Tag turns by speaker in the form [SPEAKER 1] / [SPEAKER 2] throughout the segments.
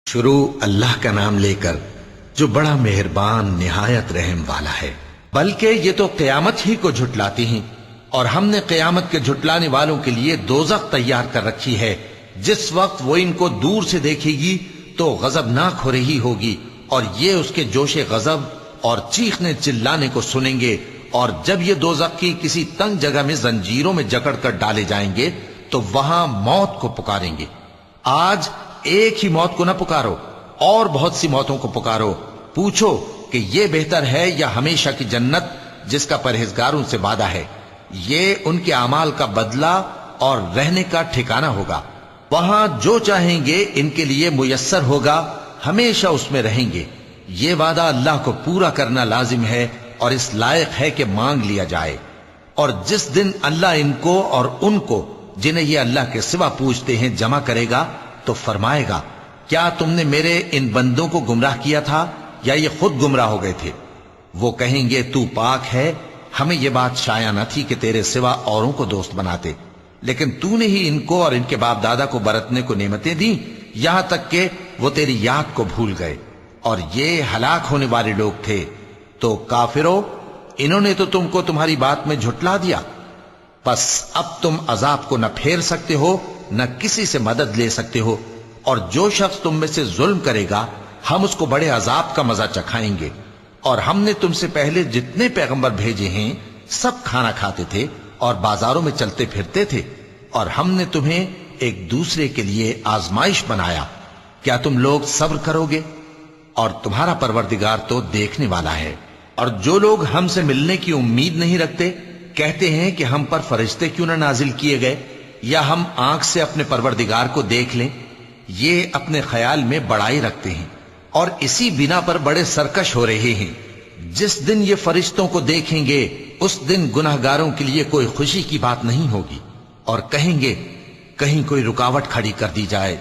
[SPEAKER 1] شروع اللہ کا نام لے کر جو بڑا مہربان نہایت رحم والا ہے۔ بلکہ یہ تو قیامت ہی کو جھٹلاتی ہیں، اور ہم نے قیامت کے جھٹلانے والوں کے لیے دوزخ تیار کر رکھی ہے۔ جس وقت وہ ان کو دور سے دیکھے گی تو غضبناک ہو رہی ہوگی، اور یہ اس کے جوش غضب اور چیخنے چلانے کو سنیں گے۔ اور جب یہ دوزخ کی کسی تنگ جگہ میں زنجیروں میں جکڑ کر ڈالے جائیں گے تو وہاں موت کو پکاریں گے۔ آج ایک ہی موت کو نہ پکارو، اور بہت سی موتوں کو پکارو۔ پوچھو کہ یہ بہتر ہے یا ہمیشہ کی جنت جس کا پرہیزگاروں سے وعدہ ہے؟ یہ ان کے اعمال کا بدلہ اور رہنے کا ٹھکانہ ہوگا۔ وہاں جو چاہیں گے ان کے لیے میسر ہوگا، ہمیشہ اس میں رہیں گے۔ یہ وعدہ اللہ کو پورا کرنا لازم ہے اور اس لائق ہے کہ مانگ لیا جائے۔ اور جس دن اللہ ان کو اور ان کو جنہیں یہ اللہ کے سوا پوچھتے ہیں جمع کرے گا تو فرمائے گا، کیا تم نے میرے ان بندوں کو گمراہ کیا تھا یا یہ خود گمراہ ہو گئے تھے؟ وہ کہیں گے تو پاک ہے، ہمیں یہ بات شایع نہ تھی کہ تیرے سوا اوروں کو دوست بناتے، لیکن تو نے ہی ان کو اور ان کے باپ دادا کو برتنے کو نعمتیں دیں، یہاں تک کہ وہ تیری یاد کو بھول گئے، اور یہ ہلاک ہونے والے لوگ تھے۔ تو کافرو، انہوں نے تو تم کو تمہاری بات میں جھٹلا دیا، پس اب تم عذاب کو نہ پھیر سکتے ہو نہ کسی سے مدد لے سکتے ہو، اور جو شخص تم میں سے ظلم کرے گا ہم اس کو بڑے عذاب کا مزہ چکھائیں گے۔ اور ہم نے تم سے پہلے جتنے پیغمبر بھیجے ہیں سب کھانا کھاتے تھے اور بازاروں میں چلتے پھرتے تھے، اور ہم نے تمہیں ایک دوسرے کے لیے آزمائش بنایا، کیا تم لوگ صبر کرو گے؟ اور تمہارا پروردگار تو دیکھنے والا ہے۔ اور جو لوگ ہم سے ملنے کی امید نہیں رکھتے کہتے ہیں کہ ہم پر فرشتے کیوں نہ نازل کیے گئے، یا ہم آنکھ سے اپنے پروردگار کو دیکھ لیں۔ یہ اپنے خیال میں بڑائی رکھتے ہیں اور اسی بنا پر بڑے سرکش ہو رہے ہیں۔ جس دن یہ فرشتوں کو دیکھیں گے اس دن گناہگاروں کے لیے کوئی خوشی کی بات نہیں ہوگی، اور کہیں گے کہیں کوئی رکاوٹ کھڑی کر دی جائے۔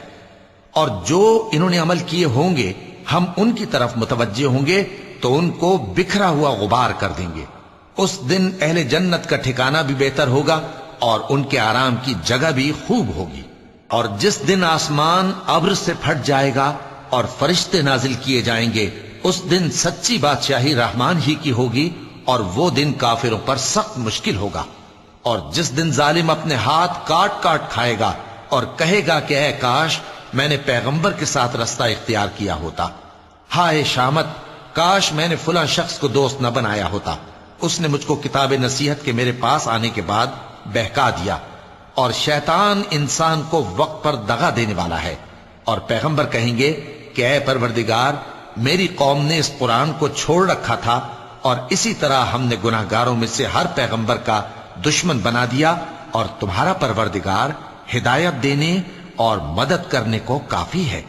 [SPEAKER 1] اور جو انہوں نے عمل کیے ہوں گے ہم ان کی طرف متوجہ ہوں گے تو ان کو بکھرا ہوا غبار کر دیں گے۔ اس دن اہل جنت کا ٹھکانہ بھی بہتر ہوگا اور ان کے آرام کی جگہ بھی خوب ہوگی۔ اور جس دن آسمان ابر سے پھٹ جائے گا اور فرشتے نازل کیے جائیں گے، اس دن سچی بادشاہی رحمان ہی کی ہوگی، اور وہ دن کافروں پر سخت مشکل ہوگا۔ اور جس دن ظالم اپنے ہاتھ کاٹ کاٹ کھائے گا اور کہے گا کہ اے کاش میں نے پیغمبر کے ساتھ رستہ اختیار کیا ہوتا، ہائے شامت، کاش میں نے فلاں شخص کو دوست نہ بنایا ہوتا، اس نے مجھ کو کتاب نصیحت کے میرے پاس آنے کے بعد بہکا دیا۔ اور شیطان انسان کو وقت پر دغا دینے والا ہے، اور پیغمبر کہیں گے کہ اے پروردگار، میری قوم نے اس قرآن کو چھوڑ رکھا تھا، اور اسی طرح ہم نے گناہگاروں میں سے ہر پیغمبر کا دشمن بنا دیا، اور تمہارا پروردگار ہدایت دینے اور مدد کرنے کو کافی ہے۔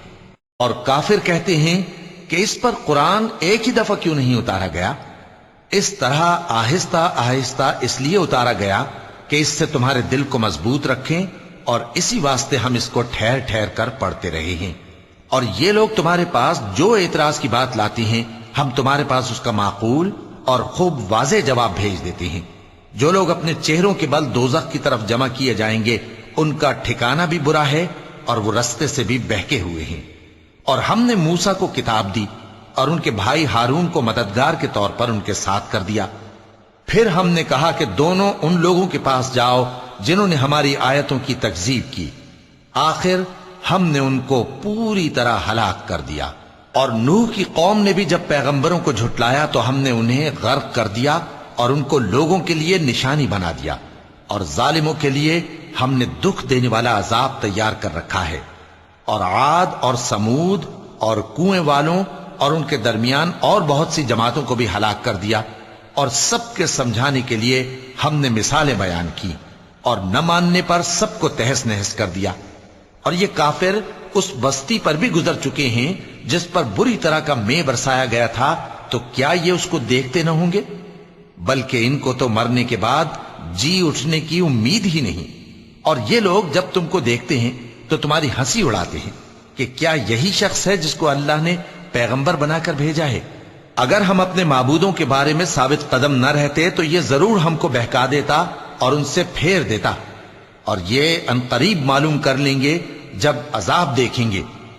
[SPEAKER 1] اور کافر کہتے ہیں کہ اس پر قرآن ایک ہی دفعہ کیوں نہیں اتارا گیا؟ اس طرح آہستہ آہستہ اس لیے اتارا گیا کہ اس سے تمہارے دل کو مضبوط رکھیں، اور اسی واسطے ہم اس کو ٹھہر ٹھہر کر پڑھتے رہے ہیں۔ اور یہ لوگ تمہارے پاس جو اعتراض کی بات لاتی ہیں ہم تمہارے پاس اس کا معقول اور خوب واضح جواب بھیج دیتے ہیں۔ جو لوگ اپنے چہروں کے بل دوزخ کی طرف جمع کیے جائیں گے ان کا ٹھکانہ بھی برا ہے، اور وہ رستے سے بھی بہکے ہوئے ہیں۔ اور ہم نے موسیٰ کو کتاب دی اور ان کے بھائی ہارون کو مددگار کے طور پر ان کے ساتھ کر دیا۔ پھر ہم نے کہا کہ دونوں ان لوگوں کے پاس جاؤ جنہوں نے ہماری آیتوں کی تکذیب کی، آخر ہم نے ان کو پوری طرح ہلاک کر دیا۔ اور نوح کی قوم نے بھی جب پیغمبروں کو جھٹلایا تو ہم نے انہیں غرق کر دیا اور ان کو لوگوں کے لیے نشانی بنا دیا، اور ظالموں کے لیے ہم نے دکھ دینے والا عذاب تیار کر رکھا ہے۔ اور عاد اور سمود اور کنویں والوں اور ان کے درمیان اور بہت سی جماعتوں کو بھی ہلاک کر دیا، اور سب کے سمجھانے کے لیے ہم نے مثالیں بیان کی، اور نہ ماننے پر سب کو تہس نہس کر دیا۔ اور یہ کافر اس بستی پر بھی گزر چکے ہیں جس پر بری طرح کا مے برسایا گیا تھا، تو کیا یہ اس کو دیکھتے نہ ہوں گے؟ بلکہ ان کو تو مرنے کے بعد جی اٹھنے کی امید ہی نہیں۔ اور یہ لوگ جب تم کو دیکھتے ہیں تو تمہاری ہنسی اڑاتے ہیں کہ کیا یہی شخص ہے جس کو اللہ نے پیغمبر بنا کر بھیجا ہے؟ اگر ہم اپنے معبودوں کے بارے میں ثابت قدم نہ رہتے تو یہ ضرور ہم کو بہکا دیتا اور ان سے پھیر دیتا، اور یہ عنقریب معلوم کر لیں گے جب عذاب دیکھیں گے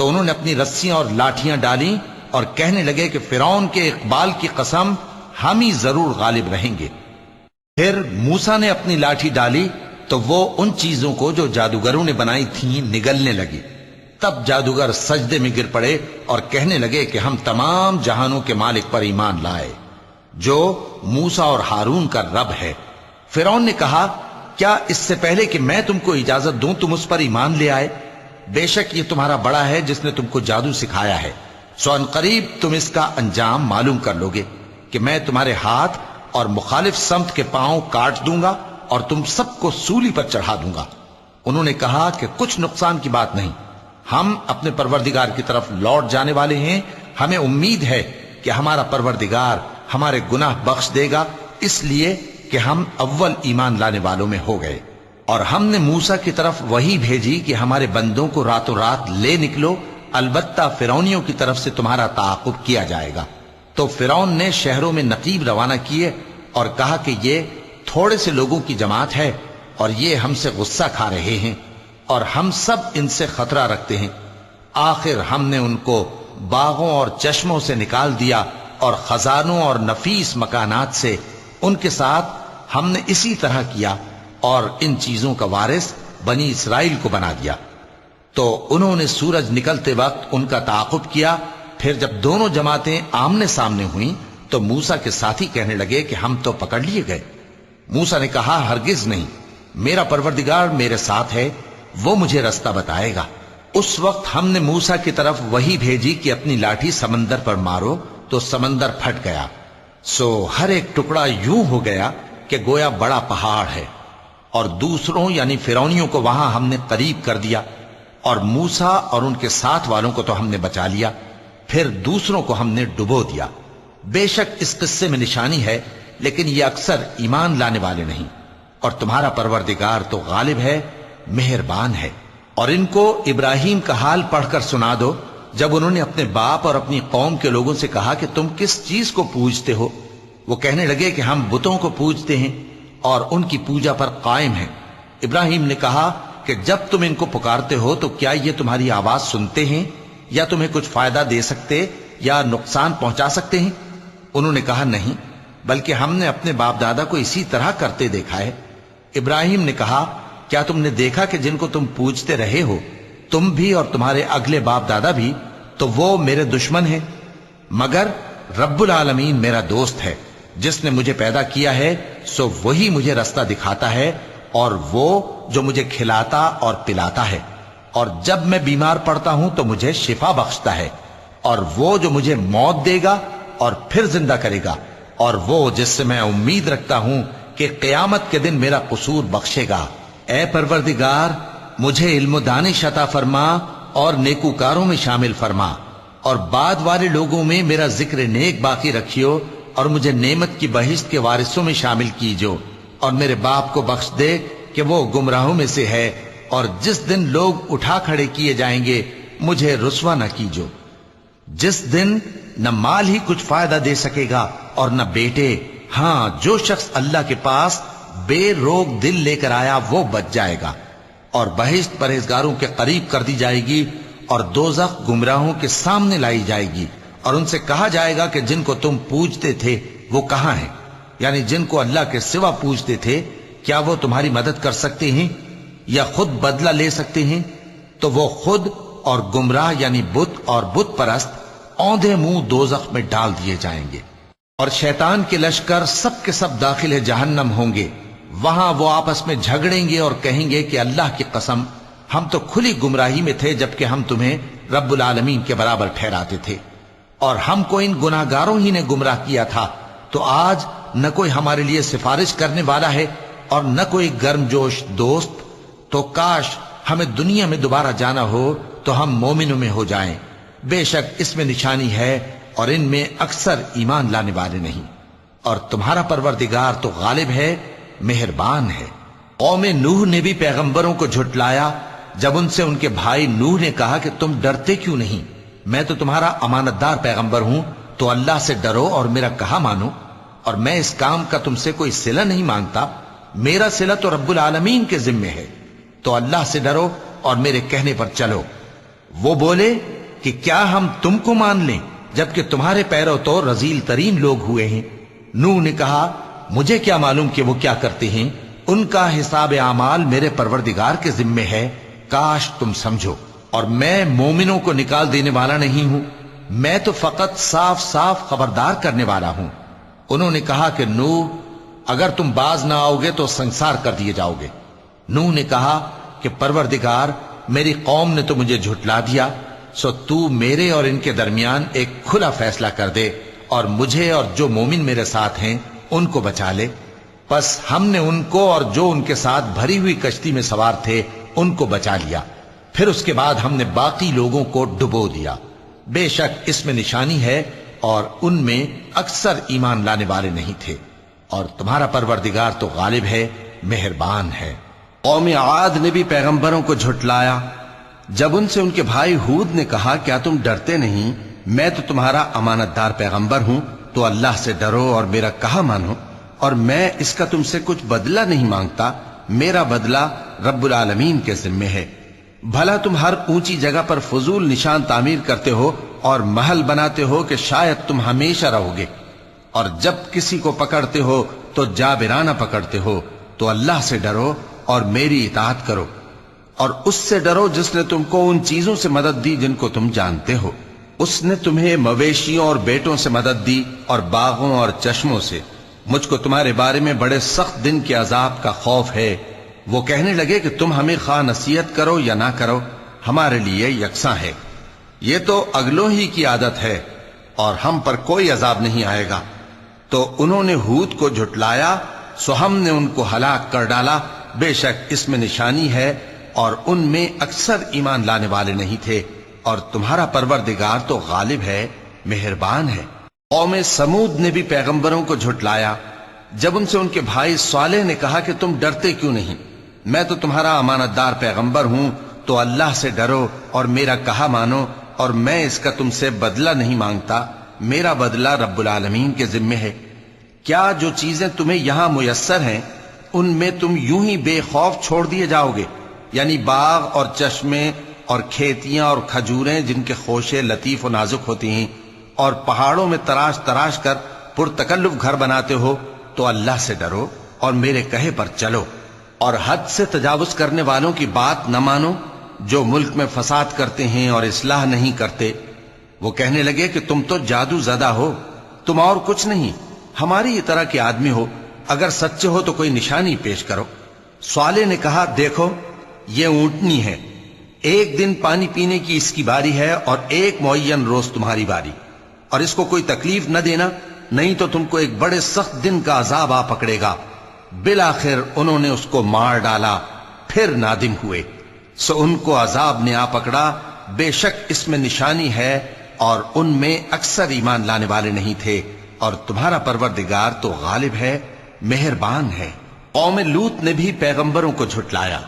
[SPEAKER 1] تو انہوں نے اپنی رسیاں اور لاٹھیاں ڈالیں اور کہنے لگے کہ فرعون کے اقبال کی قسم ہم ہی ضرور غالب رہیں گے۔ پھر موسیٰ نے اپنی لاٹھی ڈالی تو وہ ان چیزوں کو جو جادوگروں نے بنائی تھیں نگلنے لگی۔ تب جادوگر سجدے میں گر پڑے اور کہنے لگے کہ ہم تمام جہانوں کے مالک پر ایمان لائے جو موسیٰ اور ہارون کا رب ہے۔ فرعون نے کہا کیا اس سے پہلے کہ میں تم کو اجازت دوں تم اس پر ایمان لے آئے؟ بے شک یہ تمہارا بڑا ہے جس نے تم کو جادو سکھایا ہے، سو ان قریب تم اس کا انجام معلوم کر لو گے کہ میں تمہارے ہاتھ اور مخالف سمت کے پاؤں کاٹ دوں گا اور تم سب کو سولی پر چڑھا دوں گا۔ انہوں نے کہا کہ کچھ نقصان کی بات نہیں، ہم اپنے پروردگار کی طرف لوٹ جانے والے ہیں، ہمیں امید ہے کہ ہمارا پروردگار ہمارے گناہ بخش دے گا، اس لیے کہ ہم اول ایمان لانے والوں میں ہو گئے۔ اور ہم نے موسیٰ کی طرف وحی بھیجی کہ ہمارے بندوں کو راتوں رات لے نکلو، البتہ فرعونیوں کی طرف سے تمہارا تعاقب کیا جائے گا۔ تو فرعون نے شہروں میں نقیب روانہ کیے اور کہا کہ یہ تھوڑے سے لوگوں کی جماعت ہے اور یہ ہم سے غصہ کھا رہے ہیں اور ہم سب ان سے خطرہ رکھتے ہیں۔ آخر ہم نے ان کو باغوں اور چشموں سے نکال دیا اور خزانوں اور نفیس مکانات سے، ان کے ساتھ ہم نے اسی طرح کیا اور ان چیزوں کا وارث بنی اسرائیل کو بنا دیا۔ تو انہوں نے سورج نکلتے وقت ان کا تعاقب کیا، پھر جب دونوں جماعتیں آمنے سامنے ہوئیں تو موسیٰ کے ساتھی کہنے لگے کہ ہم تو پکڑ لیے گئے۔ موسیٰ نے کہا ہرگز نہیں، میرا پروردگار میرے ساتھ ہے، وہ مجھے رستہ بتائے گا۔ اس وقت ہم نے موسیٰ کی طرف وحی بھیجی کہ اپنی لاٹھی سمندر پر مارو، تو سمندر پھٹ گیا، سو ہر ایک ٹکڑا یوں ہو گیا کہ گویا بڑا پہاڑ ہے، اور دوسروں یعنی فرعونیوں کو وہاں ہم نے قریب کر دیا، اور موسیٰ اور ان کے ساتھ والوں کو تو ہم نے بچا لیا، پھر دوسروں کو ہم نے ڈبو دیا۔ بے شک اس قصے میں نشانی ہے، لیکن یہ اکثر ایمان لانے والے نہیں، اور تمہارا پروردگار تو غالب ہے، مہربان ہے۔ اور ان کو ابراہیم کا حال پڑھ کر سنا دو جب انہوں نے اپنے باپ اور اپنی قوم کے لوگوں سے کہا کہ تم کس چیز کو پوجتے ہو؟ وہ کہنے لگے کہ ہم بتوں کو پوجتے ہیں اور ان کی پوجا پر قائم ہیں۔ ابراہیم نے کہا کہ جب تم ان کو پکارتے ہو تو کیا یہ تمہاری آواز سنتے ہیں یا تمہیں کچھ فائدہ دے سکتے یا نقصان پہنچا سکتے ہیں؟ انہوں نے کہا نہیں، بلکہ ہم نے اپنے باپ دادا کو اسی طرح کرتے دیکھا ہے۔ ابراہیم نے کہا کیا تم نے دیکھا کہ جن کو تم پوجتے رہے ہو تم بھی اور تمہارے اگلے باپ دادا بھی، تو وہ میرے دشمن ہیں، مگر رب العالمین میرا دوست ہے، جس نے مجھے پیدا کیا ہے سو وہی مجھے رستہ دکھاتا ہے، اور وہ جو مجھے کھلاتا اور پلاتا ہے، اور جب میں بیمار پڑتا ہوں تو مجھے شفا بخشتا ہے، اور وہ جو مجھے موت دے گا اور پھر زندہ کرے گا، اور وہ جس سے میں امید رکھتا ہوں کہ قیامت کے دن میرا قصور بخشے گا۔ اے پروردگار مجھے علم و دانش عطا فرما اور نیکوکاروں میں شامل فرما، اور بعد والے لوگوں میں میرا ذکر نیک باقی رکھیو، اور مجھے نعمت کی بہشت کے وارثوں میں شامل کیجو، اور میرے باپ کو بخش دے کہ وہ گمراہوں میں سے ہے، اور جس دن لوگ اٹھا کھڑے کیے جائیں گے مجھے رسوا نہ کیجو، جس دن نہ مال ہی کچھ فائدہ دے سکے گا اور نہ بیٹے، ہاں جو شخص اللہ کے پاس بے روک دل لے کر آیا وہ بچ جائے گا، اور بہشت پرہیزگاروں کے قریب کر دی جائے گی، اور دوزخ گمراہوں کے سامنے لائی جائے گی، اور ان سے کہا جائے گا کہ جن کو تم پوجتے تھے وہ کہاں ہیں؟ یعنی جن کو اللہ کے سوا پوجتے تھے کیا وہ تمہاری مدد کر سکتے ہیں یا خود بدلہ لے سکتے ہیں؟ تو وہ خود اور گمراہ یعنی بت اور بت پرست اوندھے منہ دوزخ میں ڈال دیے جائیں گے، اور شیطان کے لشکر سب کے سب داخل جہنم ہوں گے، وہاں وہ آپس میں جھگڑیں گے اور کہیں گے کہ اللہ کی قسم ہم تو کھلی گمراہی میں تھے جبکہ ہم تمہیں رب العالمین کے برابر ٹھہراتے تھے، اور ہم کو ان گناہگاروں ہی نے گمراہ کیا تھا، تو آج نہ کوئی ہمارے لیے سفارش کرنے والا ہے اور نہ کوئی گرم جوش دوست، تو کاش ہمیں دنیا میں دوبارہ جانا ہو تو ہم مومنوں میں ہو جائیں، بے شک اس میں نشانی ہے اور ان میں اکثر ایمان لانے والے نہیں، اور تمہارا پروردگار تو غالب ہے، مہربان ہے۔ قوم نوح نے بھی پیغمبروں کو جھٹلایا جب ان سے ان کے بھائی نوح نے کہا کہ تم ڈرتے کیوں نہیں؟ میں تو تمہارا امانت دار پیغمبر ہوں، تو اللہ سے ڈرو اور میرا کہا مانو، اور میں اس کام کا تم سے کوئی صلہ نہیں مانگتا، میرا صلہ تو رب العالمین کے ذمے ہے، تو اللہ سے ڈرو اور میرے کہنے پر چلو۔ وہ بولے کہ کیا ہم تم کو مان لیں جبکہ تمہارے پیرو تو رذیل ترین لوگ ہوئے ہیں؟ نوح نے کہا مجھے کیا معلوم کہ وہ کیا کرتے ہیں، ان کا حساب اعمال میرے پروردگار کے ذمے ہے، کاش تم سمجھو، اور میں مومنوں کو نکال دینے والا نہیں ہوں، میں تو فقط صاف صاف خبردار کرنے والا ہوں۔ انہوں نے کہا کہ نوح اگر تم باز نہ آؤ گے تو سنسار کر دیے جاؤ گے۔ نوح نے کہا کہ پروردگار میری قوم نے تو مجھے جھٹلا دیا، سو تو میرے اور ان کے درمیان ایک کھلا فیصلہ کر دے اور مجھے اور جو مومن میرے ساتھ ہیں ان کو بچا لے۔ پس ہم نے ان کو اور جو ان کے ساتھ بھری ہوئی کشتی میں سوار تھے ان کو بچا لیا، پھر اس کے بعد ہم نے باقی لوگوں کو ڈبو دیا۔ بے شک اس میں نشانی ہے اور ان میں اکثر ایمان لانے والے نہیں تھے، اور تمہارا پروردگار تو غالب ہے، مہربان ہے۔
[SPEAKER 2] قوم عاد نے بھی پیغمبروں کو جھٹلایا جب ان سے ان کے بھائی ہود نے کہا کیا تم ڈرتے نہیں، میں تو تمہارا امانت دار پیغمبر ہوں، تو اللہ سے ڈرو اور میرا کہا مانو، اور میں اس کا تم سے کچھ بدلہ نہیں مانگتا، میرا بدلہ رب العالمین کے ذمے ہے۔ بھلا تم ہر اونچی جگہ پر فضول نشان تعمیر کرتے ہو اور محل بناتے ہو کہ شاید تم ہمیشہ رہو گے، اور جب کسی کو پکڑتے ہو تو جابرانہ پکڑتے ہو، تو اللہ سے ڈرو اور میری اطاعت کرو، اور اس سے ڈرو جس نے تم کو ان چیزوں سے مدد دی جن کو تم جانتے ہو۔ اس نے تمہیں مویشیوں اور بیٹوں سے مدد دی اور باغوں اور چشموں سے۔ مجھ کو تمہارے بارے میں بڑے سخت دن کے عذاب کا خوف ہے۔ وہ کہنے لگے کہ تم ہمیں خواہ نصیحت کرو یا نہ کرو، ہمارے لیے یکساں ہے، یہ تو اگلوں ہی کی عادت ہے اور ہم پر کوئی عذاب نہیں آئے گا۔ تو انہوں نے ہود کو جھٹلایا، سو ہم نے ان کو ہلاک کر ڈالا، بے شک اس میں نشانی ہے اور ان میں اکثر ایمان لانے والے نہیں تھے، اور تمہارا پروردگار تو غالب ہے، مہربان ہے۔ قوم سمود نے بھی پیغمبروں کو جھٹلایا جب ان سے ان کے بھائی صالح نے کہا کہ تم ڈرتے کیوں نہیں، میں تو تمہارا امانت دار پیغمبر ہوں، تو اللہ سے ڈرو اور میرا کہا مانو، اور میں اس کا تم سے بدلہ نہیں مانگتا، میرا بدلہ رب العالمین کے ذمے ہے۔ کیا جو چیزیں تمہیں یہاں میسر ہیں ان میں تم یوں ہی بے خوف چھوڑ دیے جاؤ گے؟ یعنی باغ اور چشمے اور کھیتیاں اور کھجوریں جن کے خوشے لطیف و نازک ہوتی ہیں، اور پہاڑوں میں تراش تراش کر پرتکلف گھر بناتے ہو، تو اللہ سے ڈرو اور میرے کہے پر چلو، اور حد سے تجاوز کرنے والوں کی بات نہ مانو جو ملک میں فساد کرتے ہیں اور اصلاح نہیں کرتے۔ وہ کہنے لگے کہ تم تو جادو زدہ ہو، تم اور کچھ نہیں، ہماری ہی طرح کے آدمی ہو، اگر سچے ہو تو کوئی نشانی پیش کرو۔ صالح نے کہا دیکھو یہ اونٹنی ہے، ایک دن پانی پینے کی اس کی باری ہے اور ایک معین روز تمہاری باری، اور اس کو کوئی تکلیف نہ دینا، نہیں تو تم کو ایک بڑے سخت دن کا عذاب آ پکڑے گا۔ بالآخر انہوں نے اس کو مار ڈالا، پھر نادم ہوئے، سو ان کو عذاب نے آ پکڑا، بے شک اس میں نشانی ہے اور ان میں اکثر ایمان لانے والے نہیں تھے، اور تمہارا پروردگار تو غالب ہے، مہربان ہے۔ قوم لوط نے بھی پیغمبروں کو جھٹلایا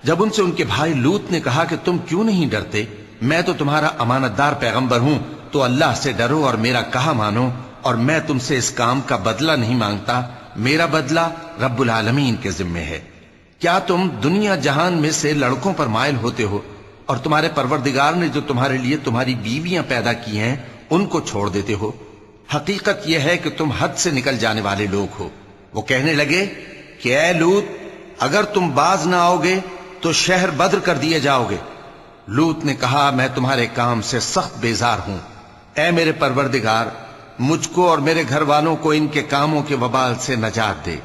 [SPEAKER 2] جب ان سے ان کے بھائی لوط نے کہا کہ تم کیوں نہیں ڈرتے، میں تو تمہارا امانت دار پیغمبر ہوں، تو اللہ سے ڈرو اور میرا کہا مانو، اور میں تم سے اس کام کا بدلہ نہیں مانگتا، میرا بدلہ رب العالمین کے ذمے ہے۔ کیا تم دنیا جہان میں سے لڑکوں پر مائل ہوتے ہو اور تمہارے پروردگار نے جو تمہارے لیے تمہاری بیویاں پیدا کی ہیں ان کو چھوڑ دیتے ہو؟ حقیقت یہ ہے کہ تم حد سے نکل جانے والے لوگ ہو۔ وہ کہنے لگے کہ اے لوط اگر تم باز نہ آؤ گے تو شہر بدر کر دیے جاؤ گے۔ لوط نے کہا میں تمہارے کام سے سخت بیزار ہوں، اے میرے پروردگار مجھ کو اور میرے گھر والوں کو ان کے کاموں کے وبال سے نجات دے۔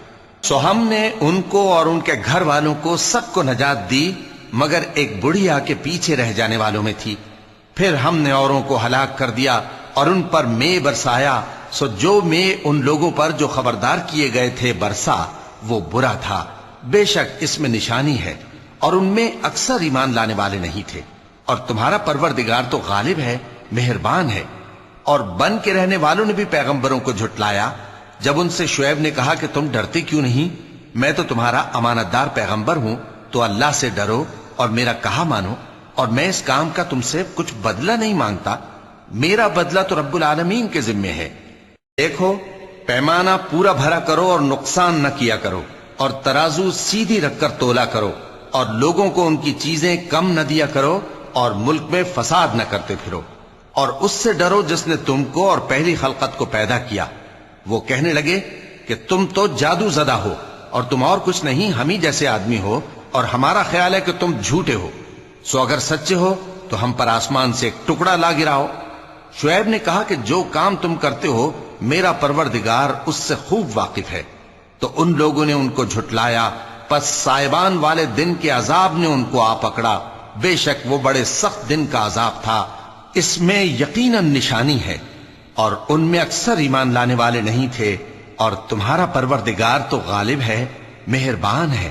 [SPEAKER 2] سو ہم نے ان کو اور ان کے گھر والوں کو سب کو نجات دی، مگر ایک بڑھیا کے پیچھے رہ جانے والوں میں تھی۔ پھر ہم نے اوروں کو ہلاک کر دیا اور ان پر مے برسایا، سو جو مے ان لوگوں پر جو خبردار کیے گئے تھے برسا وہ برا تھا۔ بے شک اس میں نشانی ہے اور ان میں اکثر ایمان لانے والے نہیں تھے، اور تمہارا پروردگار تو غالب ہے، مہربان ہے۔ اور بن کے رہنے والوں نے بھی پیغمبروں کو جھٹلایا جب ان سے شعیب نے کہا کہ تم ڈرتے کیوں نہیں، میں تو تمہارا امانت دار پیغمبر ہوں، تو اللہ سے ڈرو اور میرا کہا مانو، اور میں اس کام کا تم سے کچھ بدلہ نہیں مانگتا، میرا بدلہ تو رب العالمین کے ذمے ہے۔ دیکھو پیمانہ پورا بھرا کرو اور نقصان نہ کیا کرو، اور ترازو سیدھی رکھ کر تولا کرو، اور لوگوں کو ان کی چیزیں کم نہ دیا کرو، اور ملک میں فساد نہ کرتے پھرو، اور اس سے ڈرو جس نے تم کو اور پہلی خلقت کو پیدا کیا۔ وہ کہنے لگے کہ تم تو جادو زدہ ہو اور تم اور کچھ نہیں، ہم ہی جیسے آدمی ہو، اور ہمارا خیال ہے کہ تم جھوٹے ہو، سو اگر سچے ہو تو ہم پر آسمان سے ایک ٹکڑا لا گراؤ۔ شعیب نے کہا کہ جو کام تم کرتے ہو میرا پروردگار اس سے خوب واقف ہے۔ تو ان لوگوں نے ان کو جھٹلایا، پس سائبان والے دن کے عذاب نے ان کو آ پکڑا، بے شک وہ بڑے سخت دن کا عذاب تھا، اس میں یقیناً نشانی ہے، اور ان میں اکثر ایمان لانے والے نہیں تھے۔ اور تمہارا پروردگار تو غالب ہے، مہربان ہے،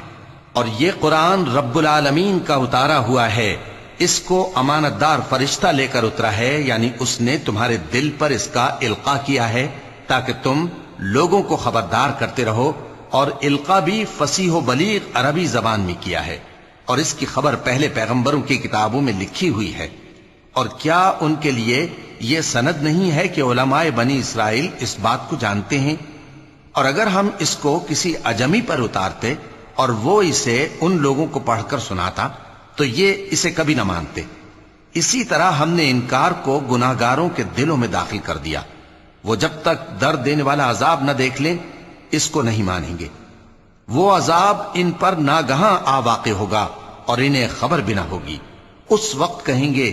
[SPEAKER 2] اور یہ قرآن رب العالمین کا اتارا ہوا ہے، اس کو امانت دار فرشتہ لے کر اترا ہے، یعنی اس نے تمہارے دل پر اس کا القاء کیا ہے تاکہ تم لوگوں کو خبردار کرتے رہو، اور القاء بھی فصیح و بلیغ عربی زبان میں کیا ہے، اور اس کی خبر پہلے پیغمبروں کی کتابوں میں لکھی ہوئی ہے۔ اور کیا ان کے لیے یہ سند نہیں ہے کہ علماء بنی اسرائیل اس بات کو جانتے ہیں؟ اور اگر ہم اس کو کسی اجمی پر اتارتے اور وہ اسے ان لوگوں کو پڑھ کر سناتا تو یہ اسے کبھی نہ مانتے۔ اسی طرح ہم نے انکار کو گناہگاروں کے دلوں میں داخل کر دیا، وہ جب تک درد دینے والا عذاب نہ دیکھ لیں اس کو نہیں مانیں گے۔ وہ عذاب ان پر ناگہاں آ واقع ہوگا اور انہیں خبر بھی نہ ہوگی۔ اس وقت کہیں گے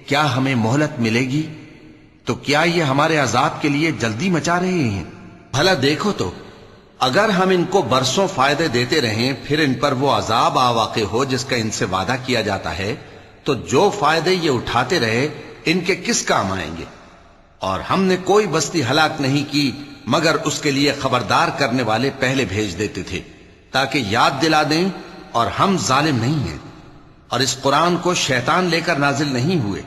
[SPEAKER 2] کیا ہمیں مہلت ملے گی؟ تو کیا یہ ہمارے عذاب کے لیے جلدی مچا رہے ہیں؟ بھلا دیکھو تو اگر ہم ان کو برسوں فائدے دیتے رہیں پھر ان پر وہ عذاب آ واقع ہو جس کا ان سے وعدہ کیا جاتا ہے، تو جو فائدے یہ اٹھاتے رہے ان کے کس کام آئیں گے؟ اور ہم نے کوئی بستی ہلاک نہیں کی مگر اس کے لیے خبردار کرنے والے پہلے بھیج دیتے تھے تاکہ یاد دلا دیں، اور ہم ظالم نہیں ہیں۔ اور اس قرآن کو شیطان لے کر نازل نہیں ہوئے،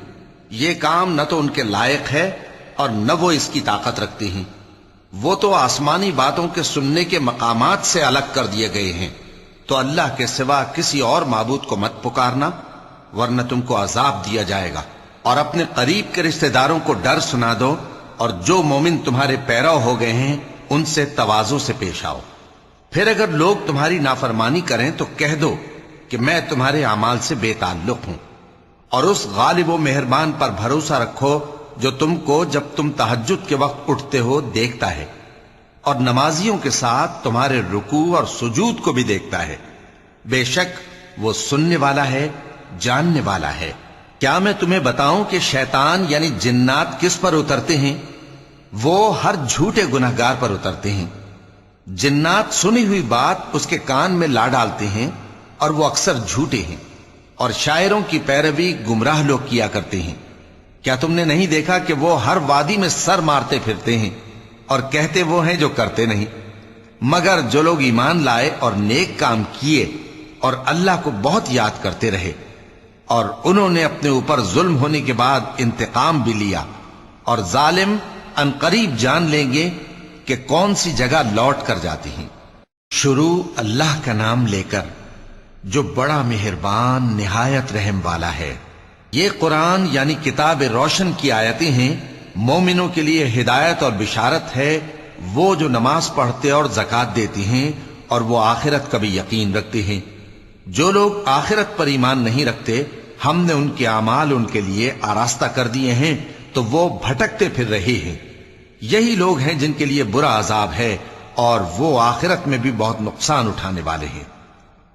[SPEAKER 2] یہ کام نہ تو ان کے لائق ہے اور نہ وہ اس کی طاقت رکھتے ہیں۔ وہ تو آسمانی باتوں کے سننے کے مقامات سے الگ کر دیے گئے ہیں۔ تو اللہ کے سوا کسی اور معبود کو مت پکارنا ورنہ تم کو عذاب دیا جائے گا، اور اپنے قریب کے رشتہ داروں کو ڈر سنا دو، اور جو مومن تمہارے پیرو ہو گئے ہیں ان سے تواضع سے پیش آؤ۔ پھر اگر لوگ تمہاری نافرمانی کریں تو کہہ دو کہ میں تمہارے اعمال سے بے تعلق ہوں، اور اس غالب و مہربان پر بھروسہ رکھو جو تم کو جب تم تہجد کے وقت اٹھتے ہو دیکھتا ہے، اور نمازیوں کے ساتھ تمہارے رکوع اور سجود کو بھی دیکھتا ہے۔ بے شک وہ سننے والا ہے، جاننے والا ہے۔ کیا میں تمہیں بتاؤں کہ شیطان یعنی جنات کس پر اترتے ہیں؟ وہ ہر جھوٹے گناہگار پر اترتے ہیں۔ جنات سنی ہوئی بات اس کے کان میں لا ڈالتے ہیں اور وہ اکثر جھوٹے ہیں، اور شاعروں کی پیروی گمراہ لوگ کیا کرتے ہیں۔ کیا تم نے نہیں دیکھا کہ وہ ہر وادی میں سر مارتے پھرتے ہیں اور کہتے وہ ہیں جو کرتے نہیں؟ مگر جو لوگ ایمان لائے اور نیک کام کیے اور اللہ کو بہت یاد کرتے رہے، اور انہوں نے اپنے اوپر ظلم ہونے کے بعد انتقام بھی لیا، اور ظالم عنقریب جان لیں گے کہ کون سی جگہ لوٹ کر جاتے ہیں۔ شروع اللہ کا نام لے کر جو بڑا مہربان نہایت رحم والا ہے۔ یہ قرآن یعنی کتاب روشن کی آیتیں ہیں، مومنوں کے لیے ہدایت اور بشارت ہے، وہ جو نماز پڑھتے اور زکوٰۃ دیتے ہیں اور وہ آخرت کا بھی یقین رکھتے ہیں۔ جو لوگ آخرت پر ایمان نہیں رکھتے ہم نے ان کے اعمال ان کے لیے آراستہ کر دیے ہیں تو وہ بھٹکتے پھر رہے ہیں۔ یہی لوگ ہیں جن کے لیے برا عذاب ہے اور وہ آخرت میں بھی بہت نقصان اٹھانے والے ہیں۔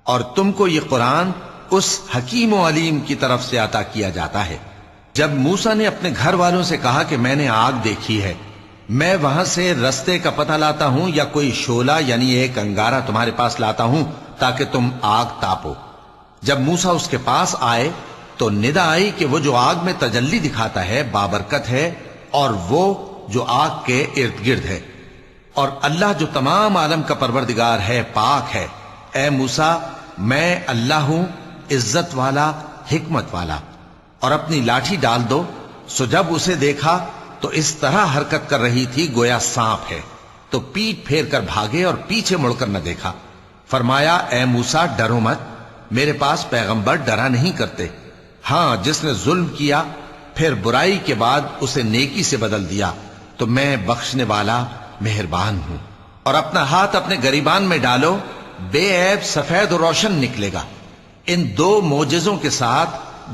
[SPEAKER 2] اور تم کو یہ قرآن اس حکیم و علیم کی طرف سے عطا کیا جاتا ہے۔ جب موسیٰ نے اپنے گھر والوں سے کہا کہ میں نے آگ دیکھی ہے، میں وہاں سے رستے کا پتہ لاتا ہوں یا کوئی شعلہ یعنی ایک انگارہ تمہارے پاس لاتا ہوں تاکہ تم آگ تاپو۔ جب موسیٰ اس کے پاس آئے تو ندا آئی کہ وہ جو آگ میں تجلی دکھاتا ہے بابرکت ہے، اور وہ جو آگ کے ارد گرد ہے، اور اللہ جو تمام عالم کا پروردگار ہے پاک ہے۔ اے موسیٰ، میں اللہ ہوں، عزت والا، حکمت والا، اور اپنی لاٹھی ڈال دو۔ سو جب اسے دیکھا تو اس طرح حرکت کر رہی تھی گویا سانپ ہے، تو پیٹ پھیر کر بھاگے اور پیچھے مڑ کر نہ دیکھا۔ فرمایا اے موسیٰ ڈرو مت، میرے پاس پیغمبر ڈرا نہیں کرتے۔ ہاں جس نے ظلم کیا پھر برائی کے بعد اسے نیکی سے بدل دیا تو میں بخشنے والا مہربان ہوں۔ اور اپنا ہاتھ اپنے گریبان میں ڈالو، بے عیب سفید و روشن نکلے گا۔ ان دو معجزوں کے ساتھ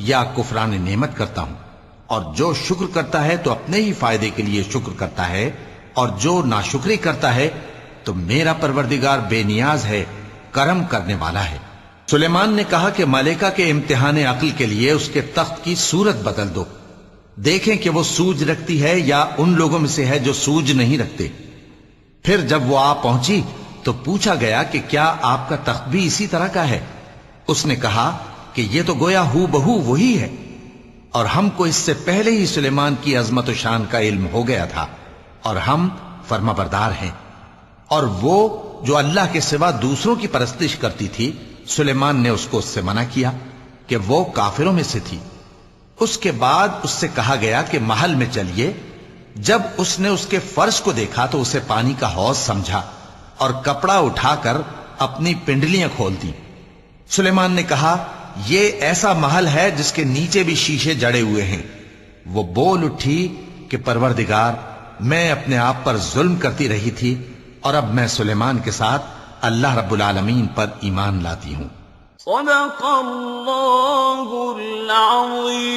[SPEAKER 1] یا کفران نعمت کرتا ہوں، اور جو شکر کرتا ہے تو اپنے ہی فائدے کے لیے شکر کرتا ہے، اور جو ناشکری کرتا ہے تو میرا پروردگار بے نیاز ہے، کرم کرنے والا ہے۔ سلیمان نے کہا کہ ملائکہ کے امتحان عقل کے لیے اس کے تخت کی صورت بدل دو، دیکھیں کہ وہ سوج رکھتی ہے یا ان لوگوں میں سے ہے جو سوج نہیں رکھتے۔ پھر جب وہ آ پہنچی تو پوچھا گیا کہ کیا آپ کا تخت بھی اسی طرح کا ہے؟ اس نے کہا کہ یہ تو گویا ہو بہو وہی ہے، اور ہم کو اس سے پہلے ہی سلیمان کی عظمت و شان کا علم ہو گیا تھا، اور ہم فرما بردار ہیں۔ اور وہ جو اللہ کے سوا دوسروں کی پرستش کرتی تھی، سلیمان نے اس کو اس سے منع کیا کہ وہ کافروں میں سے تھی۔ اس کے بعد اس سے کہا گیا کہ محل میں چلیے۔ جب اس نے اس کے فرش کو دیکھا تو اسے پانی کا حوض سمجھا اور کپڑا اٹھا کر اپنی پنڈلیاں کھول دی۔ سلیمان نے کہا یہ ایسا محل ہے جس کے نیچے بھی شیشے جڑے ہوئے ہیں۔ وہ بول اٹھی کہ پروردگار، میں اپنے آپ پر ظلم کرتی رہی تھی، اور اب میں سلیمان کے ساتھ اللہ رب العالمین پر ایمان لاتی ہوں۔
[SPEAKER 3] صدق اللہ العظیم۔